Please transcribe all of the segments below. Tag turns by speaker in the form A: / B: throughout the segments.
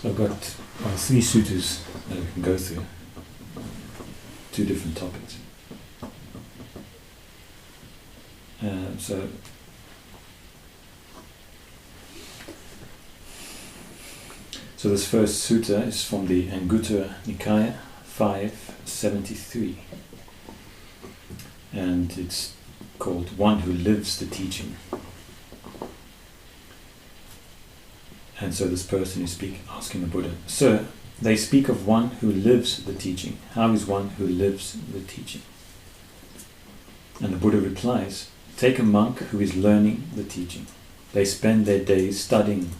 A: So I've got 3 suttas that we can go through, 2 different topics. So this first sutta is from the Anguttara Nikaya 573, and it's called One Who Lives the Teaching. And so this person is asking the Buddha, Sir, they speak of one who lives the teaching. How is one who lives the teaching? And the Buddha replies, take a monk who is learning the teaching. They spend their days studying.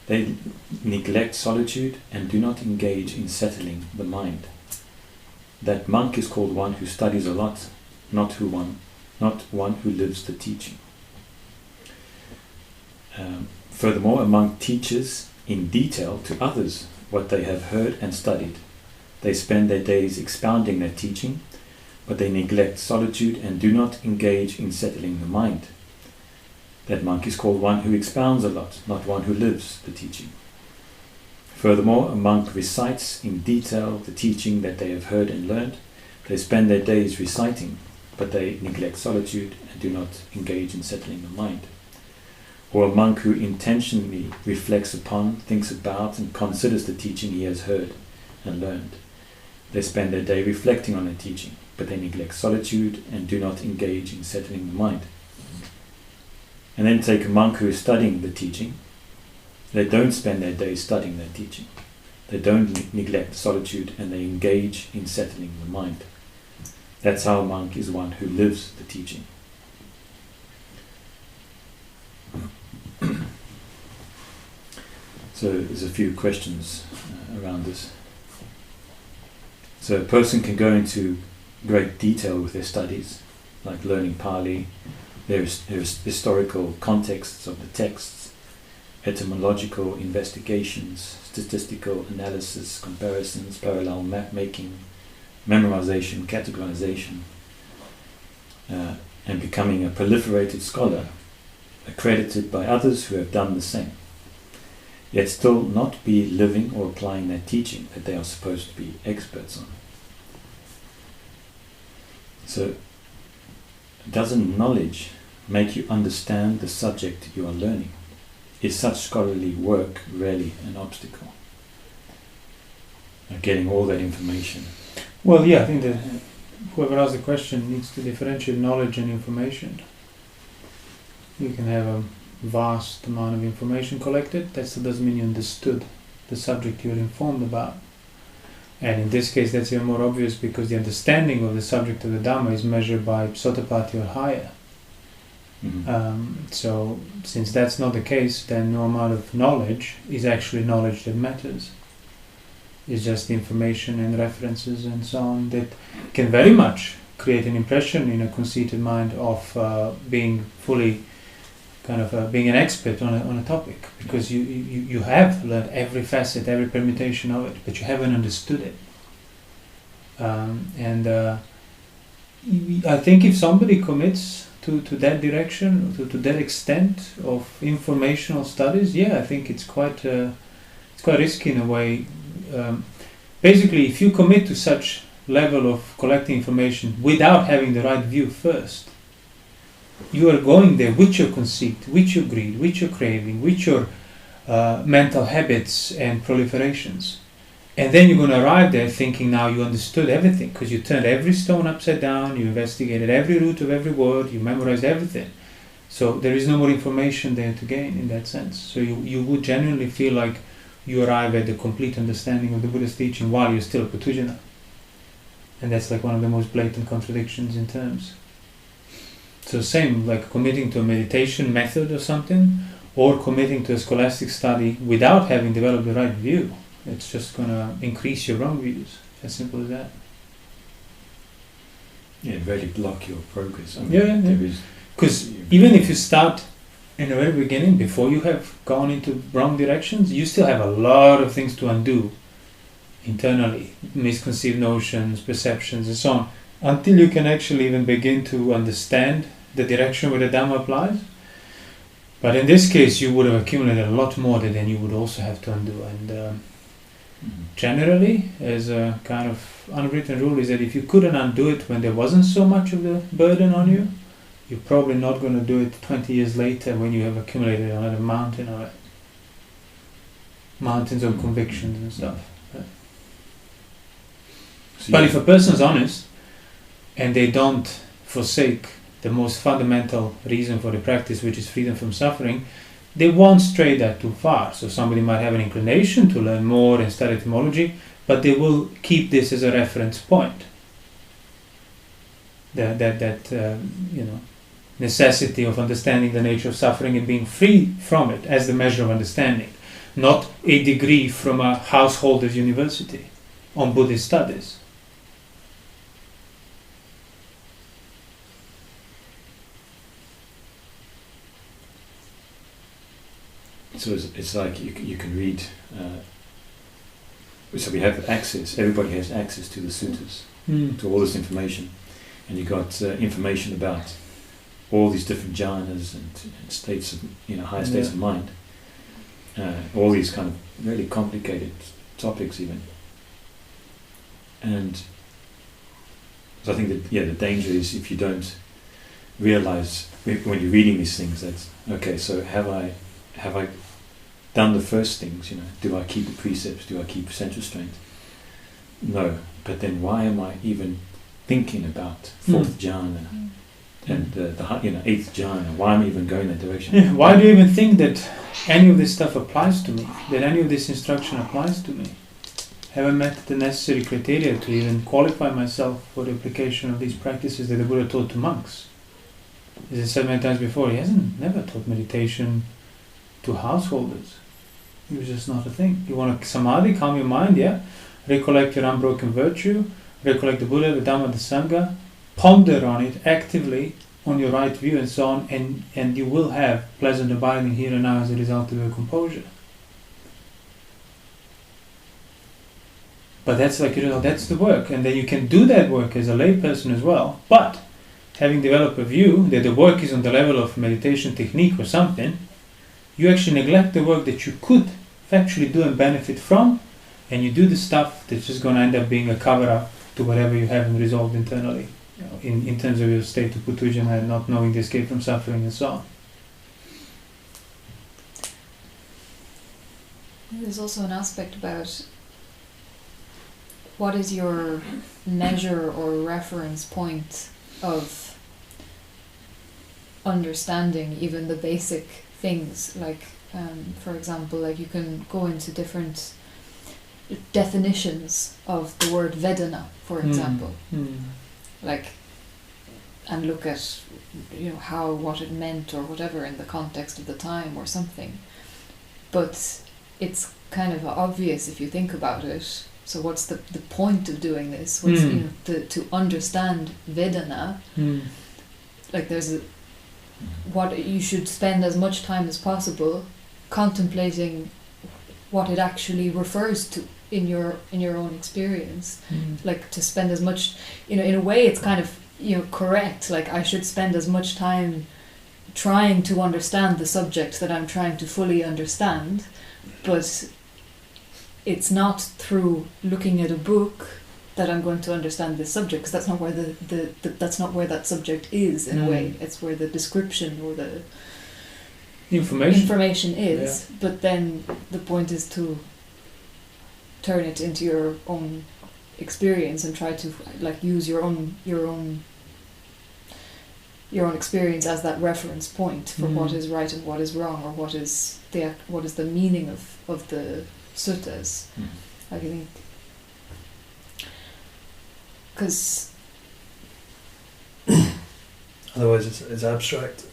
A: They neglect solitude and do not engage in settling the mind. That monk is called one who studies a lot, not one who lives the teaching. Furthermore, a monk teaches in detail to others what they have heard and studied. They spend their days expounding their teaching, but they neglect solitude and do not engage in settling the mind. That monk is called one who expounds a lot, not one who lives the teaching. Furthermore, a monk recites in detail the teaching that they have heard and learned. They spend their days reciting, but they neglect solitude and do not engage in settling the mind. Or a monk who intentionally reflects upon, thinks about, and considers the teaching he has heard and learned. They spend their day reflecting on the teaching, but they neglect solitude and do not engage in settling the mind. And then take a monk who is studying the teaching. They don't spend their days studying their teaching. They don't neglect solitude and they engage in settling the mind. That's how a monk is one who lives the teaching. So there's a few questions around this. So a person can go into great detail with their studies, like learning Pali, there's historical contexts of the texts, etymological investigations, statistical analysis, comparisons, parallel map making, memorization, categorization, and becoming a proliferated scholar, accredited by others who have done the same, yet still not be living or applying that teaching that they are supposed to be experts on. So, doesn't knowledge make you understand the subject you are learning? Is such scholarly work really an obstacle? Getting all that information.
B: Well, yeah, I think that whoever asks the question needs to differentiate knowledge and information. You can have a vast amount of information collected, that still doesn't mean you understood the subject you're informed about. And in this case that's even more obvious because the understanding of the subject of the Dhamma is measured by Sotapatti or higher. So since that's not the case, then no amount of knowledge is actually knowledge that matters. It's just information and references and so on that can very much create an impression in a conceited mind of being fully being an expert on a topic, because you have learned every facet, every permutation of it, but you haven't understood it. I think if somebody commits to that direction, to that extent of informational studies, I think it's quite risky in a way. Basically, if you commit to such level of collecting information without having the right view first, you are going there with your conceit, with your greed, with your craving, with your mental habits and proliferations. And then you're going to arrive there thinking now you understood everything, because you turned every stone upside down, you investigated every root of every word, you memorized everything. So there is no more information there to gain in that sense. So you would genuinely feel like you arrive at the complete understanding of the Buddha's teaching while you're still a Putujana. And that's like one of the most blatant contradictions in terms. So same, like committing to a meditation method or something, or committing to a scholastic study without having developed the right view. It's just going to increase your wrong views. As simple as that.
A: Yeah, really block your progress.
B: Because even if you start in the very beginning, before you have gone into wrong directions, you still have a lot of things to undo internally. Misconceived notions, perceptions and so on. Until you can actually even begin to understand the direction where the Dhamma applies. But in this case, you would have accumulated a lot more that then you would also have to undo. And generally, as a kind of unwritten rule, is that if you couldn't undo it when there wasn't so much of the burden on you, you're probably not going to do it 20 years later when you have accumulated another mountain of it. Mountains of convictions and stuff. But if a person's honest and they don't forsake the most fundamental reason for the practice, which is freedom from suffering, they won't stray that too far. So somebody might have an inclination to learn more and study etymology, but they will keep this as a reference point. That necessity of understanding the nature of suffering and being free from it as the measure of understanding, not a degree from a householder's university on Buddhist studies.
A: So it's like you can read. So we have access. Everybody has access to the suttas, to all this information, and you got information about all these different jhanas and states of higher states of mind. All these kind of really complicated topics, even. And so I think that the danger is if you don't realize when you're reading these things that okay, so have I done the first things, do I keep the precepts, do I keep sense restraint? No, but then why am I even thinking about fourth jhana and the eighth jhana? Why am I even going that direction?
B: Yeah, why do you even think that any of this stuff applies to me, that any of this instruction applies to me? Have I met the necessary criteria to even qualify myself for the application of these practices that the Buddha taught to monks? As I said many times before, he never taught meditation to householders. It was just not a thing. You want a samadhi, calm your mind, recollect your unbroken virtue, recollect the Buddha, the Dhamma, the Sangha, ponder on it actively, on your right view and so on, and you will have pleasant abiding here and now as a result of your composure. But that's that's the work, and then you can do that work as a layperson as well, but having developed a view that the work is on the level of meditation technique or something, you actually neglect the work that you could factually do and benefit from, and you do the stuff that's just going to end up being a cover-up to whatever you haven't resolved internally, in terms of your state of Puttujana and not knowing the escape from suffering and so on.
C: There's also an aspect about what is your measure or reference point of understanding even the basic things, like for example, like you can go into different definitions of the word Vedana, for example, like, and look at what it meant or whatever in the context of the time or something, but it's kind of obvious if you think about it. So what's the point of doing this? What's to understand Vedana, like there's what you should spend as much time as possible contemplating what it actually refers to in your own experience. Like to spend as much, in a way it's kind of correct, like I should spend as much time trying to understand the subject that I'm trying to fully understand, but it's not through looking at a book that I'm going to understand this subject, because that's not where that's not where that subject is in a way. It's where the description or the information is. Yeah. But then the point is to turn it into your own experience and try to use your own experience as that reference point for what is right and what is wrong, or what is the meaning of the suttas. I think because
D: otherwise it's abstract.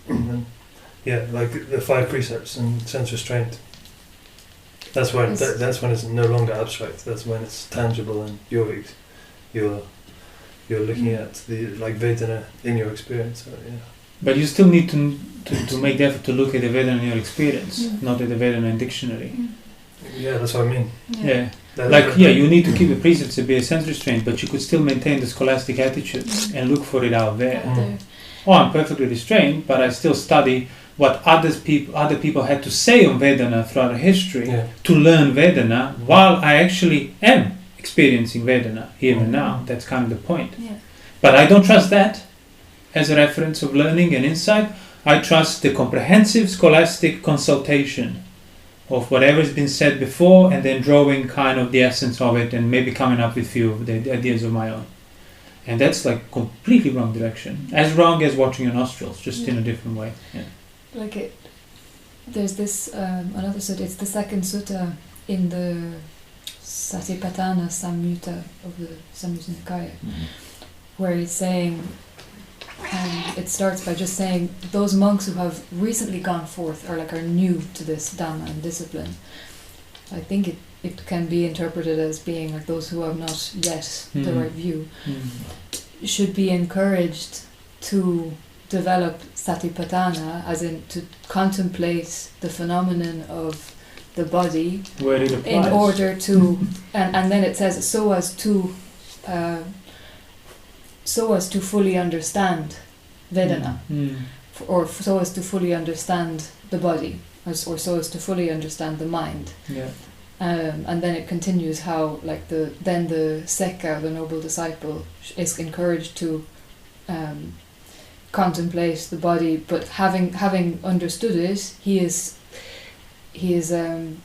D: Like the 5 precepts and sense restraint. That's when it's no longer abstract. That's when it's tangible and you're looking at the Vedana in your experience. So, yeah.
B: But you still need to make the effort to look at the Vedana in your experience, not at the Vedana in dictionary.
D: Yeah, that's what I mean.
B: Yeah. You need to keep the precepts to be a sense restraint, but you could still maintain the scholastic attitude and look for it out there. Oh, I'm perfectly restrained, but I still study what other people had to say on Vedana throughout history to learn Vedana, while I actually am experiencing Vedana here and now. That's kind of the point.
C: Yeah.
B: But I don't trust that as a reference of learning and insight. I trust the comprehensive scholastic consultation of whatever has been said before, and then drawing kind of the essence of it and maybe coming up with a few of the ideas of my own. And that's like completely wrong direction. As wrong as watching your nostrils, just in a different way. Yeah.
C: Like there's this another sutta. It's the second sutta in the Satipatthana Samyutta of the Samyutta Nikaya, where he's saying, it starts by just saying, those monks who have recently gone forth are new to this Dhamma and discipline. I think it can be interpreted as being like those who have not yet the right view should be encouraged to develop Satipatthana, as in to contemplate the phenomenon of the body
B: where it applies.
C: In order to and then it says so as to fully understand Vedana, or so as to fully understand the body, or so as to fully understand the mind.
B: Yeah.
C: And then it continues how the Sekka, the noble disciple, is encouraged to contemplate the body, but having understood it, he is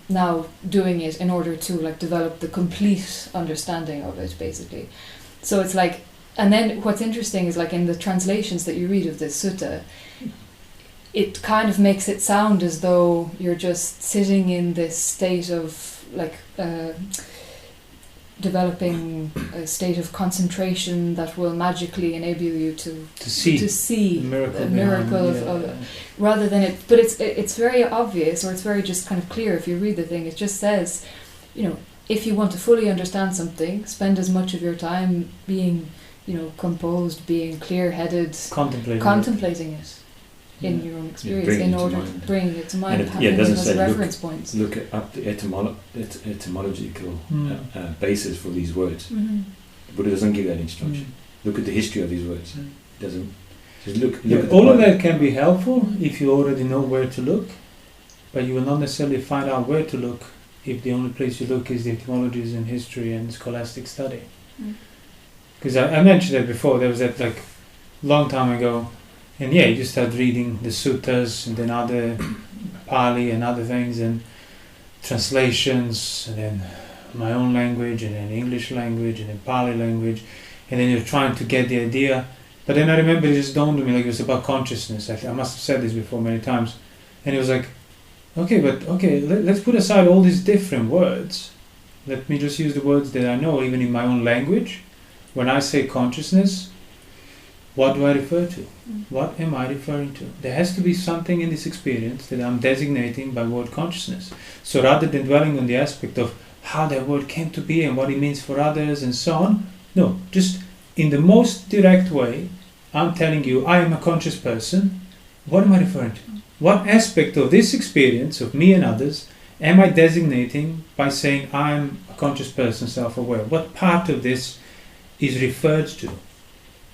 C: now doing it in order to develop the complete understanding of it, basically. So it's and then what's interesting is in the translations that you read of this sutta, it kind of makes it sound as though you're just sitting in this state of developing a state of concentration that will magically enable you to see
B: the
C: miracle of rather than it. But it's very obvious, or it's very just kind of clear if you read the thing. It just says, if you want to fully understand something, spend as much of your time being composed, being clear-headed, contemplating it in your own experience, in order to bring it to mind, having it as reference points.
A: Look up the etymological basis for these words. Buddha doesn't give that instruction. Look at the history of these words. Doesn't just look at
B: all of that can be helpful if you already know where to look, but you will not necessarily find out where to look if the only place you look is the etymologies in history and scholastic study. Because I mentioned that before, there was that long time ago, and you just start reading the suttas and then other Pali and other things and translations, and then my own language and then English language and then Pali language, and then you're trying to get the idea. But then I remember it just dawned on me it was about consciousness. I must have said this before many times, and it was let's put aside all these different words. Let me just use the words that I know, even in my own language. When I say consciousness, what do I refer to? What am I referring to? There has to be something in this experience that I'm designating by word consciousness. So rather than dwelling on the aspect of how that word came to be and what it means for others and so on, no, just in the most direct way, I'm telling you, I am a conscious person. What am I referring to? What aspect of this experience of me and others am I designating by saying I'm a conscious person, self-aware? What part of this is referred to?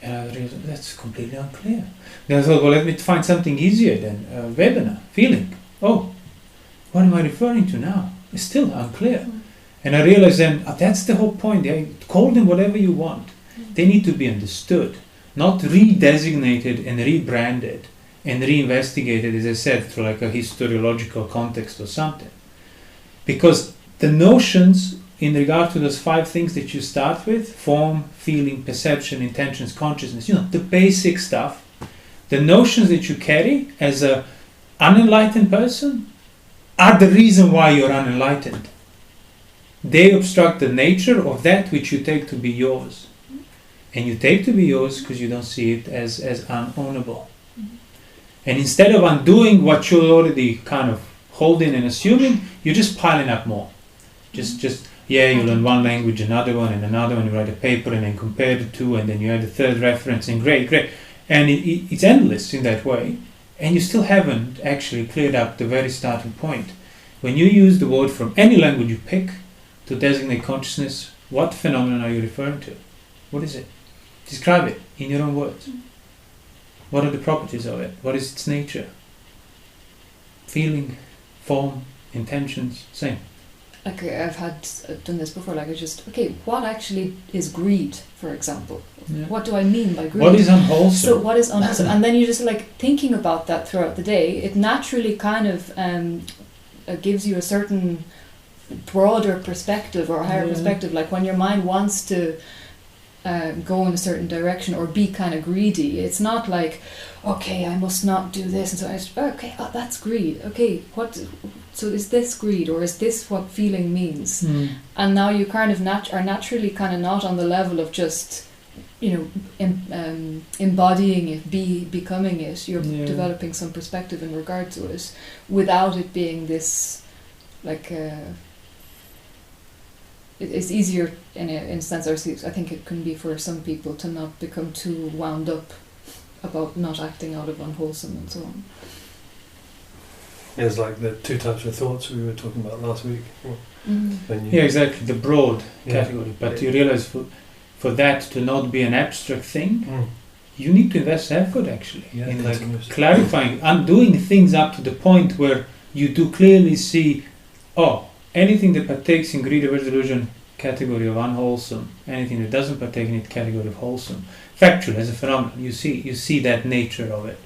B: And I realized that's completely unclear. Then I thought, let me find something easier than Vedana, feeling. Oh, what am I referring to now? It's still unclear. And I realized then, that's the whole point. Call them whatever you want. They need to be understood, not re-designated and rebranded and re-investigated, as I said, through a historiological context or something. Because the notions in regard to those 5 things that you start with, form, feeling, perception, intentions, consciousness, the basic stuff, the notions that you carry as an unenlightened person are the reason why you're unenlightened. They obstruct the nature of that which you take to be yours. And you take to be yours because you don't see it as unownable. And instead of undoing what you're already kind of holding and assuming, you're just piling up more. You learn one language, another one, and another one, you write a paper and then compare the two, and then you add a third reference, and great. And it's endless in that way, and you still haven't actually cleared up the very starting point. When you use the word from any language you pick to designate consciousness, what phenomenon are you referring to? What is it? Describe it in your own words. What are the properties of it? What is its nature? feeling, form, intentions, same.
C: Like I've done this before, like I just, okay, what actually is greed, for example?
B: Yeah.
C: What do I mean by greed?
B: What is unwholesome?
C: So what is unwholesome? And then you just like thinking about that throughout the day, it naturally kind of gives you a certain broader perspective or higher perspective. Like when your mind wants to go in a certain direction or be kind of greedy, it's not like, okay, I must not do this, and so I just, okay, that's greed. Okay, so is this greed, or is this what feeling means? And now you kind of are naturally kind of not on the level of just, embodying it, becoming it. You're developing some perspective in regard to it, without it being this, like. It's easier in a sense. I think it can be for some people to not become too wound up about not acting out of unwholesome and so on.
D: It's like the two types of thoughts we were talking about last week.
B: Exactly, the broad category. But you realize for that to not be an abstract thing, you need to invest effort actually in like clarifying, undoing things up to the point where you do clearly see, anything that partakes in greed, aversion, delusion, category of unwholesome, anything that doesn't partake in it, category of wholesome. Factual as a phenomenon, you see that nature of it.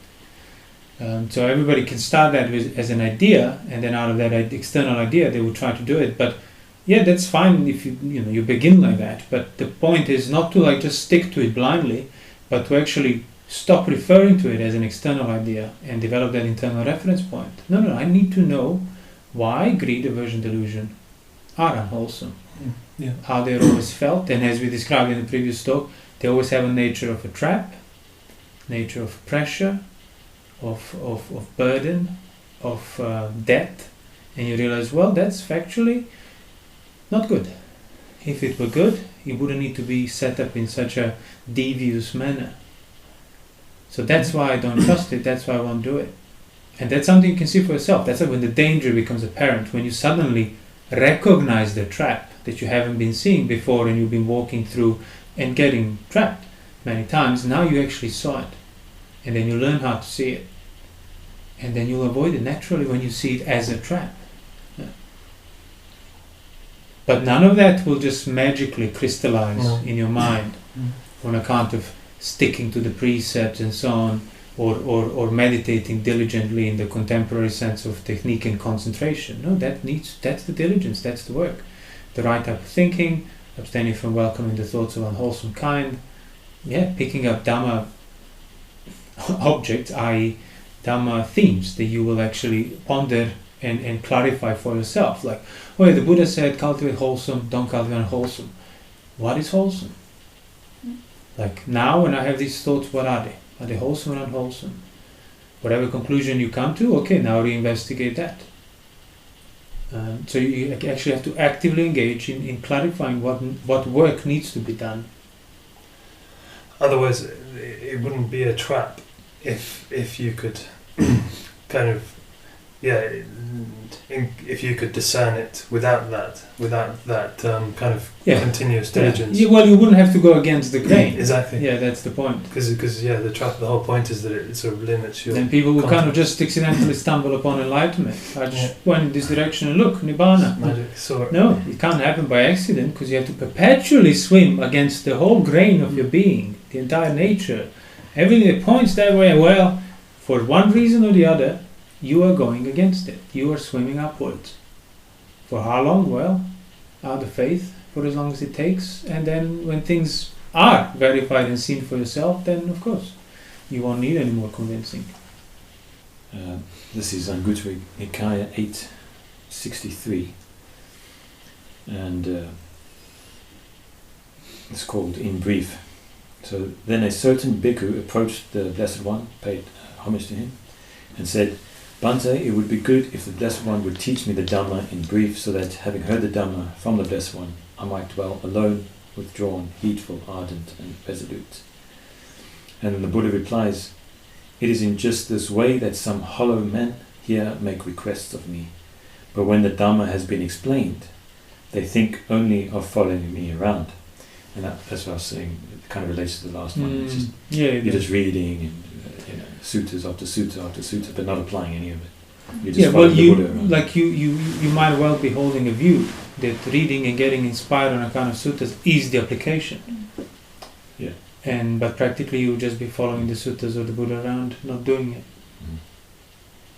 B: So everybody can start that as an idea, and then out of that external idea, they will try to do it. But that's fine if you begin like that. But the point is not to like just stick to it blindly, but to actually stop referring to it as an external idea and develop that internal reference point. No, I need to know why greed, aversion, delusion are unwholesome. How they're always felt, and as we described in the previous talk, they always have a nature of a trap, nature of pressure, of burden, of debt, and you realize, well, that's factually not good. If it were good, it wouldn't need to be set up in such a devious manner. So that's why I don't trust it, that's why I won't do it. And that's something you can see for yourself. That's when the danger becomes apparent, when you suddenly recognize the trap that you haven't been seeing before and you've been walking through and getting trapped many times. Now you actually saw it. And then you learn how to see it. And then you'll avoid it naturally when you see it as a trap. But none of that will just magically crystallize in your mind on account of sticking to the precepts and so on, or meditating diligently in the contemporary sense of technique and concentration. No, that's the diligence, that's the work. The right type of thinking, abstaining from welcoming the thoughts of unwholesome kind, picking up Dhamma objects, i.e. Dhamma themes that you will actually ponder and clarify for yourself. Like, the Buddha said, cultivate wholesome, don't cultivate unwholesome. What is wholesome? Like, now when I have these thoughts, what are they? Are they wholesome or unwholesome? Whatever conclusion you come to, now reinvestigate that. So you actually have to actively engage in clarifying what work needs to be done.
D: Otherwise, it wouldn't be a trap if you could kind of, if you could discern it without that kind of continuous diligence.
B: You wouldn't have to go against the grain.
D: Exactly.
B: Yeah, that's the point.
D: Because the trap, the whole point is that it sort of limits your.
B: Then people will kind of just accidentally stumble upon enlightenment. I just went in this direction and look, nibbana.
D: Magic.
B: No, it can't happen by accident, because you have to perpetually swim against the whole grain of your being, the entire nature. Everything that points that way, well, for one reason or the other, you are going against it. You are swimming upwards. For how long? Well, out of faith, for as long as it takes. And then when things are verified and seen for yourself, then of course, you won't need any more convincing.
A: This is Anguttara Nikaya 863. And it's called In Brief. So then a certain bhikkhu approached the Blessed One, paid homage to him, and said, Bhante, it would be good if the Blessed One would teach me the Dhamma in brief, so that, having heard the Dhamma from the Blessed One, I might dwell alone, withdrawn, heedful, ardent, and resolute. And then the Buddha replies, it is in just this way that some hollow men here make requests of me. But when the Dhamma has been explained, they think only of following me around. And that's what I was saying, it kind of relates to the last one. It's just, you're just reading and suttas after sutta after sutta, but not applying any of it. You just follow the Buddha around.
B: You might well be holding a view that reading and getting inspired on account of suttas is the application.
A: Yeah.
B: But practically you would just be following the suttas of the Buddha around, not doing it.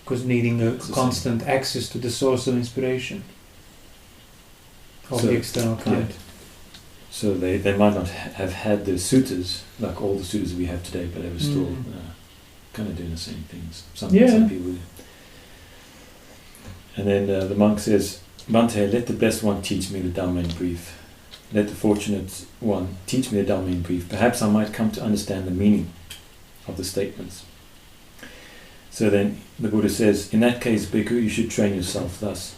B: Because needing a constant access to the source of inspiration of the external kind.
A: Yeah. So they might not have had the suttas, like all the suttas we have today, but they were still kind of doing the same things. Some people do. And then the monk says, Bhante, let the blessed one teach me the Dhamma in brief. Let the fortunate one teach me the Dhamma in brief. Perhaps I might come to understand the meaning of the statements. So then the Buddha says, in that case, Bhikkhu, you should train yourself thus.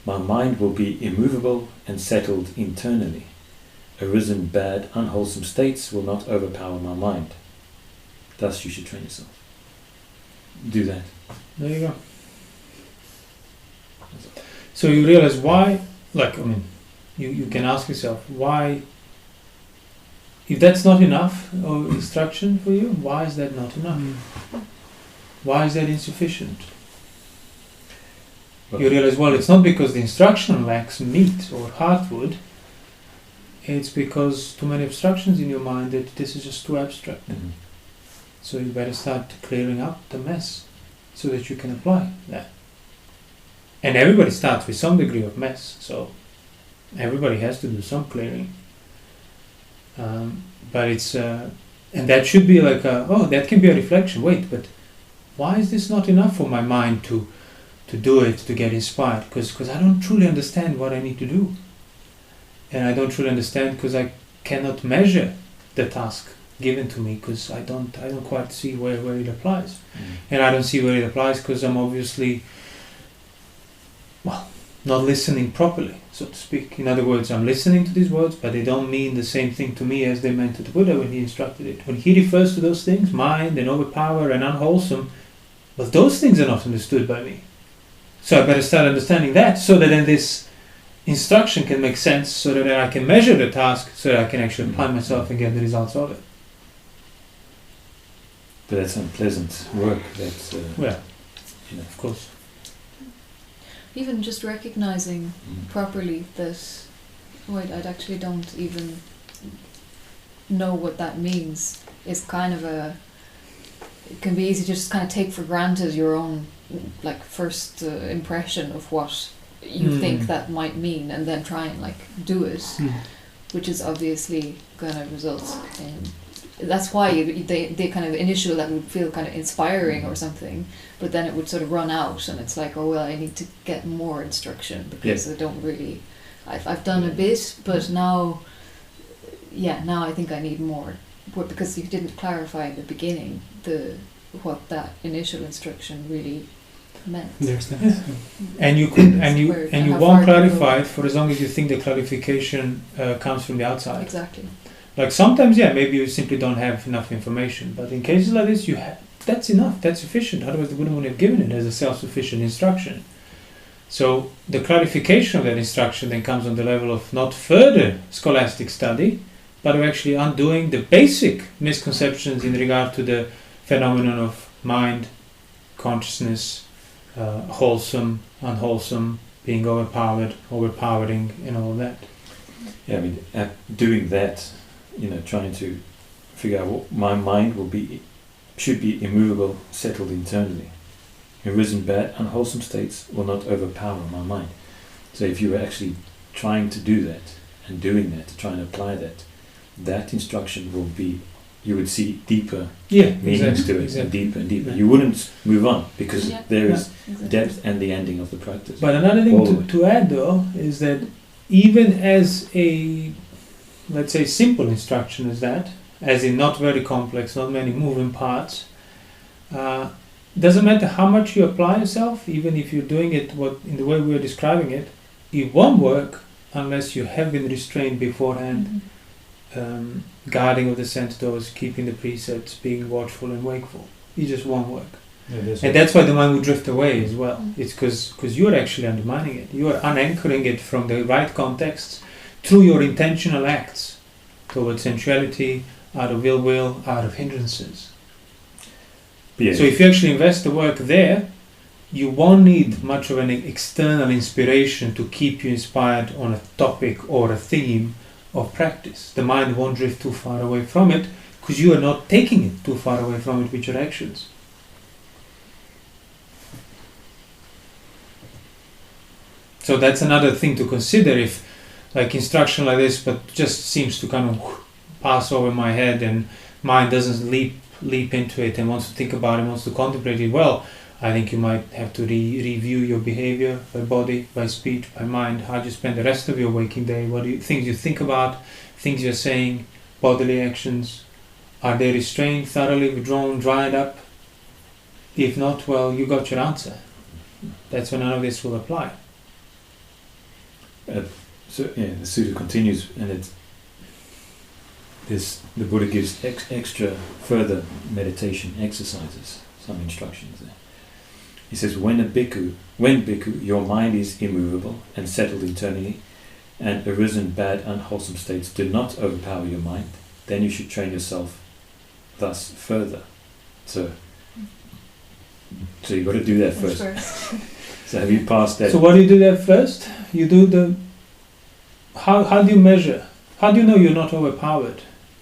A: My mind will be immovable and settled internally. Arisen bad, unwholesome states will not overpower my mind. Thus you should train yourself. Do that.
B: There you go. So you realize why, you can ask yourself, why, if that's not enough of instruction for you, why is that not enough? Why is that insufficient? You realize, it's not because the instruction lacks meat or heartwood, it's because too many abstractions in your mind that this is just too abstract. So you better start clearing up the mess so that you can apply that. And everybody starts with some degree of mess, so everybody has to do some clearing. But it's, and that should be like, that can be a reflection. Wait, but why is this not enough for my mind to do it, to get inspired? Because I don't truly understand what I need to do. And I don't truly understand because I cannot measure the task given to me because I don't quite see where it applies. And I don't see where it applies because I'm obviously not listening properly, so to speak. In other words, I'm listening to these words, but they don't mean the same thing to me as they meant to the Buddha when he instructed it. When he refers to those things, mind and overpower and unwholesome, well, those things are not understood by me. So I better start understanding that so that then this instruction can make sense, so that I can measure the task, so that I can actually apply myself and get the results of it.
A: But that's unpleasant work. That's
B: of course.
C: Even just recognizing properly that, I actually don't even know what that means is kind of it can be easy to just kind of take for granted your own first impression of what you think that might mean and then try and do it, which is obviously going to result in, that's why they kind of initial that would feel kind of inspiring or something, but then it would sort of run out and it's like, I need to get more instruction because I don't really, I've done a bit, but now I think I need more, because you didn't clarify in the beginning what that initial instruction really meant.
B: And you won't clarify it for as long as you think the clarification comes from the outside.
C: Exactly.
B: Sometimes, maybe you simply don't have enough information, but in cases like this, that's enough, that's sufficient. Otherwise, the Buddha wouldn't have given it as a self-sufficient instruction. So the clarification of that instruction then comes on the level of not further scholastic study, but of actually undoing the basic misconceptions in regard to the phenomenon of mind, consciousness, wholesome, unwholesome, being overpowered, overpowering, and all that.
A: Doing that, trying to figure out what my mind should be immovable, settled internally. Arisen bad, unwholesome states will not overpower my mind. So if you were actually trying to do that and doing that, to try and apply that instruction will be, you would see deeper meanings to it, and deeper and deeper. You wouldn't move on because there is depth and the ending of the practice.
B: But another thing to add though is that even as a, let's say, simple instruction as that, as in not very complex, not many moving parts, doesn't matter how much you apply yourself, even if you're doing it in the way we are describing it, it won't work unless you have been restrained beforehand, guarding of the sense doors, keeping the precepts, being watchful and wakeful. It just won't work. And that's why the mind will drift away as well. It's because you're actually undermining it. You are unanchoring it from the right contexts through your intentional acts towards sensuality, out of ill will, out of hindrances. So if you actually invest the work there, you won't need much of an external inspiration to keep you inspired on a topic or a theme of practice. The mind won't drift too far away from it because you are not taking it too far away from it with your actions. So that's another thing to consider if like instruction like this but just seems to kind of pass over my head and mind doesn't leap into it and wants to think about it, wants to contemplate it. Well, I think you might have to review your behavior by body, by speech, by mind. How do you spend the rest of your waking day? What things you think about, things you're saying, bodily actions? Are they restrained, thoroughly withdrawn, dried up? If not, well, you got your answer. That's when none of this will apply.
A: The sutta continues, and the Buddha gives extra further meditation exercises, some instructions there. He says, when bhikkhu, your mind is immovable and settled internally, and arisen bad, unwholesome states do not overpower your mind, then you should train yourself thus further. So you've got to do that first. So have you passed that?
B: So what do you do that first? You do the... How do you measure? How do you know you're not overpowered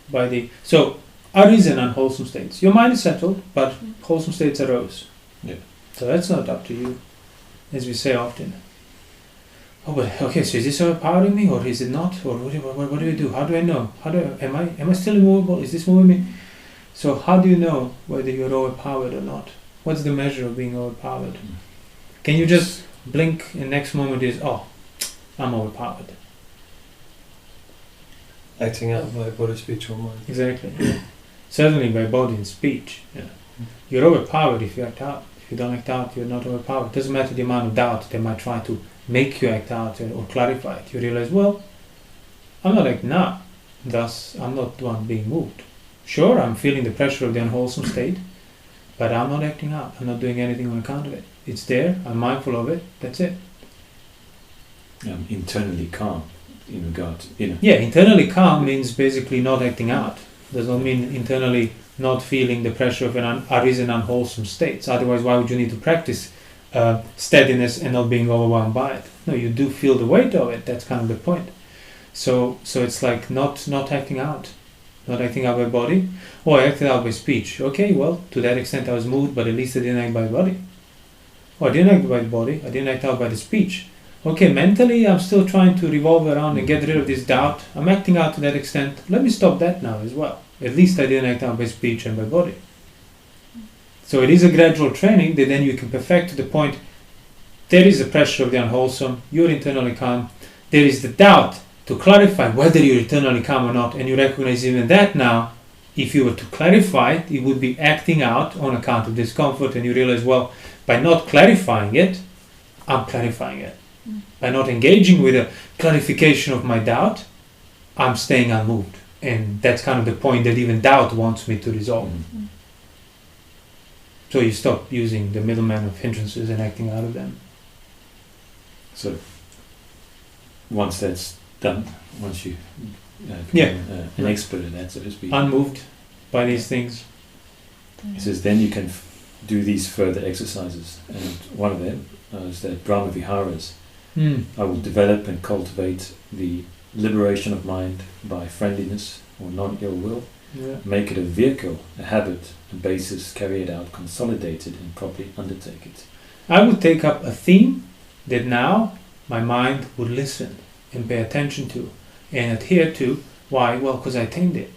B: by the... So, arisen unwholesome states. Your mind is settled, but wholesome states arose.
A: Yeah.
B: So that's not up to you, as we say often. Oh, but okay, so is this overpowering me, or is it not? Or what do I do? How do I know? Am I still immovable? Is this moving me? So how do you know whether you're overpowered or not? What's the measure of being overpowered? Can you just blink and next moment is, oh, I'm overpowered?
D: Acting out by body, speech or mind.
B: Exactly. Certainly by body and speech. Yeah. You're overpowered if you act out. If you don't act out, you're not overpowered. It doesn't matter the amount of doubt they might try to make you act out or clarify it. You realize, well, I'm not acting out. Thus, I'm not the one being moved. Sure, I'm feeling the pressure of the unwholesome state, but I'm not acting out. I'm not doing anything on account of it. It's there. I'm mindful of it. That's it.
A: Internally calm in regard to,
B: Yeah, internally calm means basically not acting out. Does not mean internally not feeling the pressure of an arisen unwholesome states. Otherwise, why would you need to practice steadiness and not being overwhelmed by it? No, you do feel the weight of it. That's kind of the point. So it's like not acting out. Not acting out by body. Oh, I acted out by speech. Okay, well, to that extent I was moved, but at least I didn't act by body. Oh, I didn't act by the body. I didn't act out by the speech. Okay, mentally I'm still trying to revolve around and get rid of this doubt. I'm acting out to that extent. Let me stop that now as well. At least I didn't act out by speech and by body. So it is a gradual training that then you can perfect to the point there is a pressure of the unwholesome, you're internally calm. There is the doubt to clarify whether you're internally calm or not, and you recognize even that now. If you were to clarify it, it would be acting out on account of discomfort, and you realize, well, by not clarifying it, I'm clarifying it. By not engaging with a clarification of my doubt, I'm staying unmoved. And that's kind of the point that even doubt wants me to resolve. So you stop using the middleman of hindrances and acting out of them.
A: So once that's done, once you become an expert in that, so to speak,
B: unmoved by these things,
A: he says, then you can do these further exercises, and one of them is that Brahma Viharas. I will develop and cultivate the liberation of mind by friendliness or non-ill will, make it a vehicle, a habit, a basis, carry it out, consolidate it, and properly undertake it.
B: I would take up a theme that now my mind would listen and pay attention to and adhere to. Why? Well, because I attained it.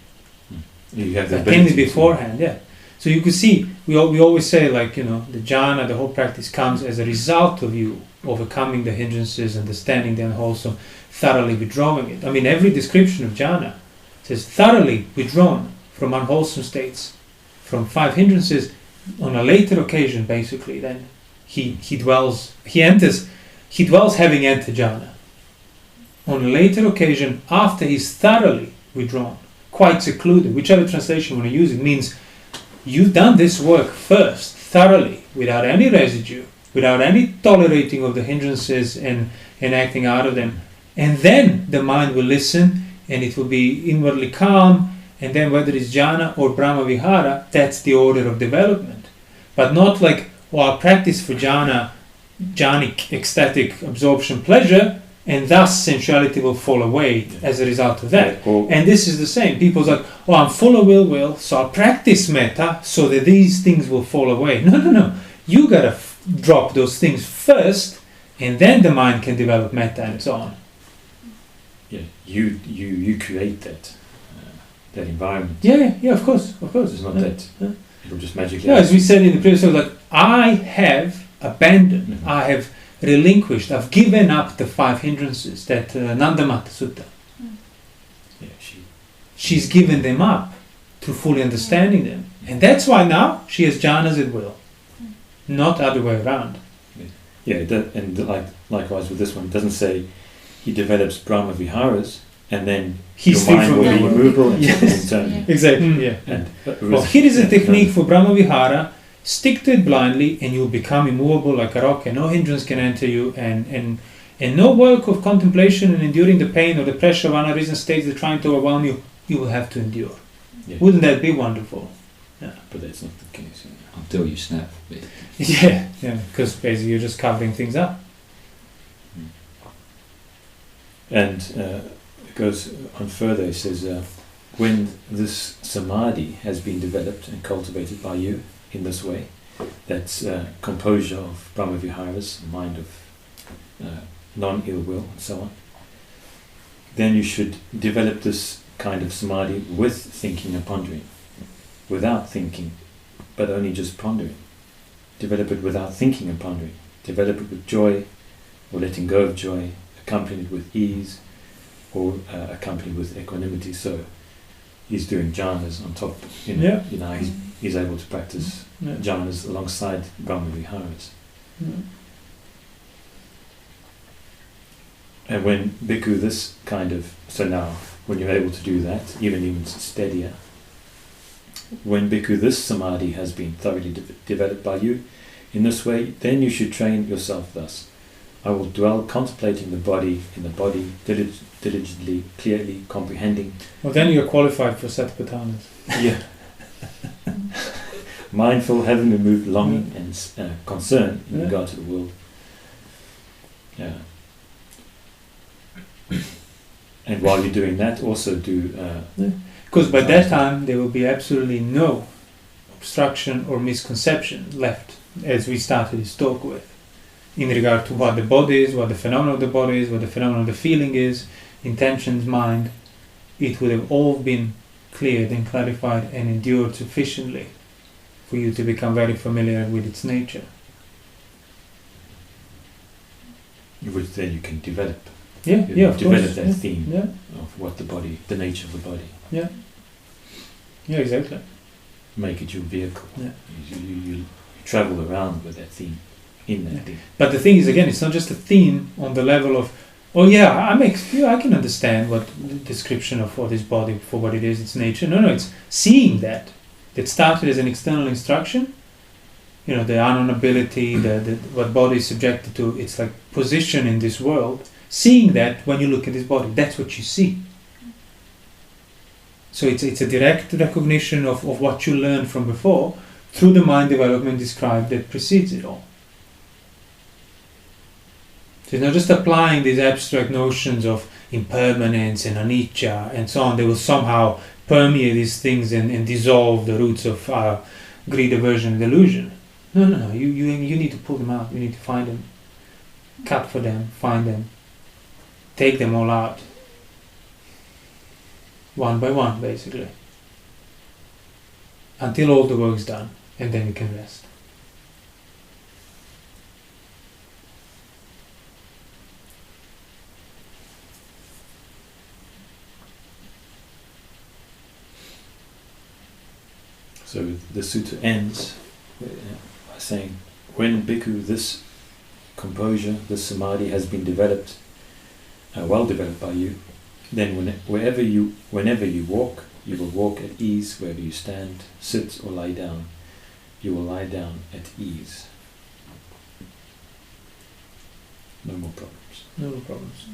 A: You have the
B: I attained it beforehand, So you could see, we always say, like, the jhana, the whole practice comes as a result of you overcoming the hindrances, understanding the unwholesome, thoroughly withdrawing it. I mean, every description of jhana says thoroughly withdrawn from unwholesome states, from 5 hindrances. On a later occasion, basically, then he dwells having entered jhana. On a later occasion, after he's thoroughly withdrawn, quite secluded, whichever translation you want to use, it means you've done this work first, thoroughly, without any residue, without any tolerating of the hindrances and acting out of them. And then the mind will listen, and it will be inwardly calm, and then whether it's jhana or Brahma Vihara, that's the order of development. But not like, I practice for jhanic, ecstatic absorption, pleasure, and thus sensuality will fall away as a result of that. And this is the same. People's like, I'm full of will, so I practice metta so that these things will fall away. No. You gotta drop those things first, and then the mind can develop metta and so on.
A: Yeah, you create that environment.
B: Yeah, of course.
A: It's not that it'll just magically.
B: Yeah, as we said in the previous episode, like I have abandoned, I have relinquished, I've given up the 5 hindrances that Nandamatta Sutta.
A: Yeah,
B: she's given them up through fully understanding them, and that's why now she has jhanas at will, not other way around.
A: Yeah, and likewise with this one, it doesn't say he develops Brahma Viharas and then
B: he's
A: your mind will be
B: them.
A: immovable and
B: Yes.
A: internal.
B: Yeah.
A: And
B: Well, here is a technique for Brahma Vihara. Stick to it blindly and you'll become immovable like a rock, and no hindrance can enter you, and no work of contemplation and enduring the pain or the pressure of unarisen states that are trying to overwhelm you, you will have to endure.
A: Yeah.
B: Wouldn't that be wonderful? Yeah.
A: But that's not the case.
E: Until you snap.
B: Yeah, because basically you're just covering things up.
A: And it goes on further, it says, when this samadhi has been developed and cultivated by you in this way, that's composure of Brahma Viharas, mind of non-ill will and so on, then you should develop this kind of samadhi with thinking and pondering, without thinking, but only just pondering. Develop it without thinking and pondering. Develop it with joy, or letting go of joy, accompanied with ease, or accompanied with equanimity. So he's doing jhanas on top. He's able to practice jhanas alongside Brahma Viharas. And when bhikkhu, this kind of, so now when you're able to do that, even steadier, when bhikkhu, this samadhi has been thoroughly developed by you in this way, then you should train yourself thus. I will dwell contemplating the body in the body, diligently, clearly, comprehending.
B: Well, then you're qualified for Satipathanas.
A: Yeah. Mindful, having removed longing and concern in regard to the world. Yeah. And while you're doing that, also do...
B: Because by that time, there will be absolutely no obstruction or misconception left, as we started this talk with, in regard to what the body is, what the phenomenon of the body is, what the phenomenon of the feeling is, intentions, mind. It would have all been cleared and clarified and endured sufficiently for you to become very familiar with its nature.
A: Which then you can develop.
B: Of
A: develop
B: course.
A: that theme
B: Yeah.
A: of what the body, the nature of the body.
B: Yeah, exactly.
A: Make it your vehicle.
B: Yeah.
A: You travel around with that theme, in that theme.
B: But the thing is, again, it's not just a theme on the level of, I can understand what the description of this body for what it is, its nature. No, it's seeing that started as an external instruction. The unknowability, the what body is subjected to, it's like position in this world. Seeing that when you look at this body, that's what you see. So it's a direct recognition of what you learned from before through the mind development described that precedes it all. So it's not just applying these abstract notions of impermanence and anicca and so on. They will somehow permeate these things and dissolve the roots of greed, aversion, and delusion. No. You need to pull them out. You need to find them, cut for them, find them, take them all out, one by one, basically, until all the work's done, and then you can rest.
A: So the sutta ends by saying, when bhikkhu, this composure, this samadhi has been developed, well developed by you, then whenever you walk, you will walk at ease. Wherever you stand, sit or lie down, you will lie down at ease. No more problems.
B: No problems.